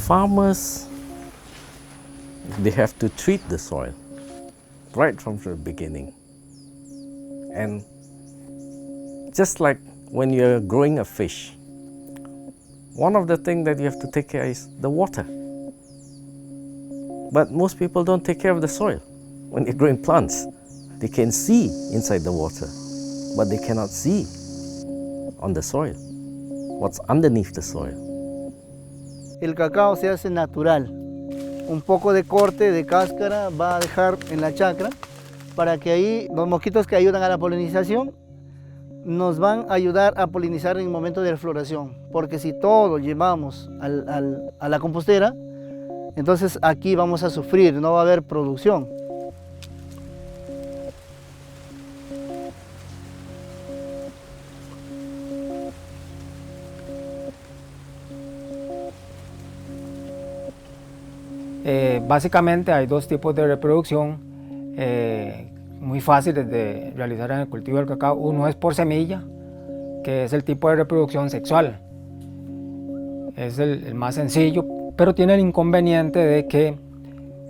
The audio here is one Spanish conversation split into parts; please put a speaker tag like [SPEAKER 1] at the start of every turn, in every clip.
[SPEAKER 1] farmers, they have to treat the soil right from the beginning. And just like when you're growing a fish, one of the things that you have to take care is the water. But most people don't take care of the soil. When they're growing plants, they can see inside the water, but they cannot see on the soil, what's underneath the soil.
[SPEAKER 2] El cacao se hace natural. Un poco de corte de cáscara va a dejar en la chacra para que ahí los mosquitos que ayudan a la polinización nos van a ayudar a polinizar en el momento de la floración. Porque si todo llevamos a la compostera, entonces aquí vamos a sufrir, no va a haber producción.
[SPEAKER 3] Básicamente hay dos tipos de reproducción muy fáciles de realizar en el cultivo del cacao. Uno es por semilla, que es el tipo de reproducción sexual. Es el más sencillo, pero tiene el inconveniente de que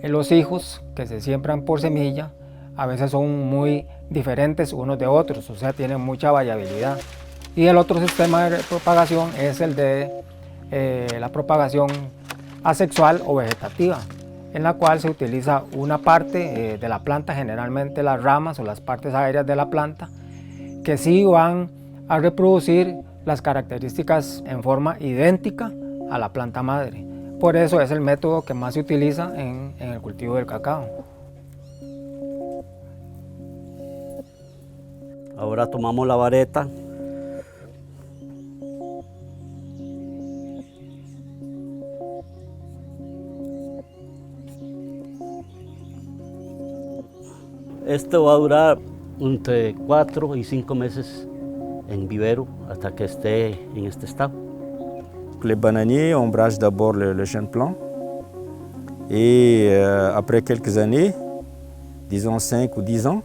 [SPEAKER 3] los hijos que se siembran por semilla a veces son muy diferentes unos de otros, o sea, tienen mucha variabilidad. Y el otro sistema de propagación es el de la propagación asexual o vegetativa, en la cual se utiliza una parte de la planta, generalmente las ramas o las partes aéreas de la planta, que sí van a reproducir las características en forma idéntica a la planta madre. Por eso es el método que más se utiliza en el cultivo del cacao.
[SPEAKER 4] Ahora tomamos la vareta. Esto va a durar entre 4 y 5 meses en vivero hasta que esté en este estado.
[SPEAKER 5] Les bananiers, on brasse d'abord le jeune plant et après quelques années, disons 5 ou 10 ans,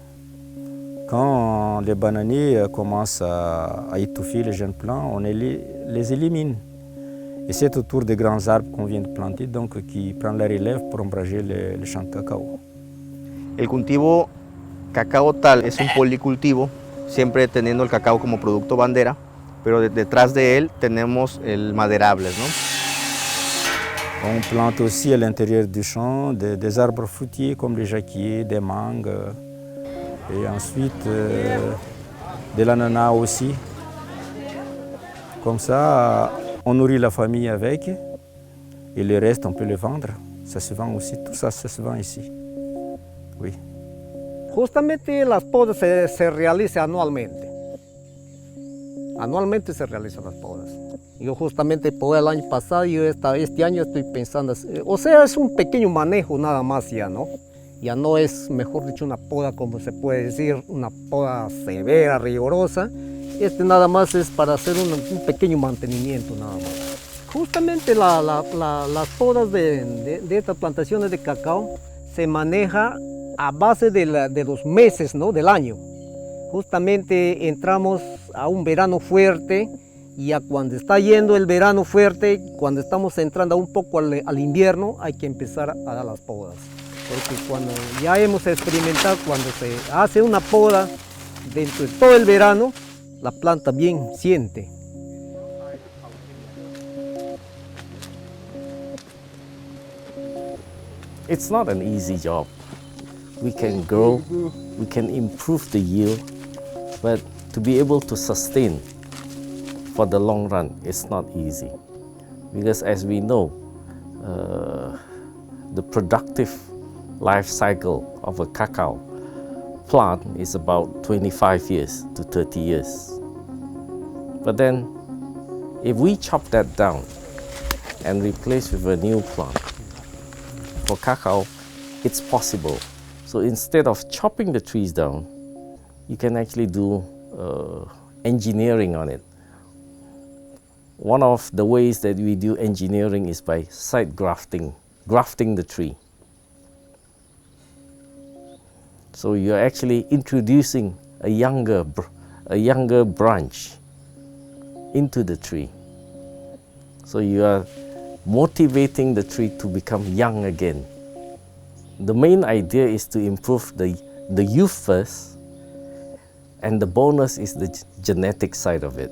[SPEAKER 5] quand les bananiers commencent à étouffer les jeunes plants, on les élimine. Et c'est autour des grands arbres qu'on vient de planter, donc qui prend la relève pour ombrager le champ de cacao.
[SPEAKER 6] El cultivo cacao tal es un policultivo, siempre teniendo el cacao como producto bandera, pero detrás de él tenemos el maderables, ¿no?
[SPEAKER 5] On plante aussi à l'intérieur du champ des arbres fruitiers comme les jacquiers, des mangues, et ensuite de l'ananas aussi. Comme ça, on nourrit la famille avec, et le reste, on peut le vendre. Ça se vend aussi, tout ça, ça se vend ici. Oui.
[SPEAKER 7] Justamente las podas se realizan anualmente. Anualmente se realizan las podas. Yo justamente podé el año pasado y este año estoy pensando, o sea, es un pequeño manejo nada más ya, ¿no? Ya no es, mejor dicho, una poda como se puede decir, una poda severa, rigurosa. Nada más es para hacer un pequeño mantenimiento nada más. Justamente las podas de estas plantaciones de cacao se maneja a base de los meses, ¿no?, del año. Justamente entramos a un verano fuerte y a cuando está yendo el verano fuerte, cuando estamos entrando un poco al invierno, hay que empezar a dar las podas. Porque cuando ya hemos experimentado, cuando se hace una poda dentro de todo el verano, la planta bien siente.
[SPEAKER 1] It's not an easy job. We can grow, we can improve the yield, but to be able to sustain for the long run, it's not easy. Because as we know, the productive life cycle of a cacao plant is about 25 years to 30 years. But then, if we chop that down and replace with a new plant, for cacao, it's possible. So instead of chopping the trees down, you can actually do engineering on it. One of the ways that we do engineering is by side grafting the tree. So you're actually introducing a younger branch into the tree. So you are motivating the tree to become young again. The main idea is to improve the youth first, and the bonus is the genetic side of it.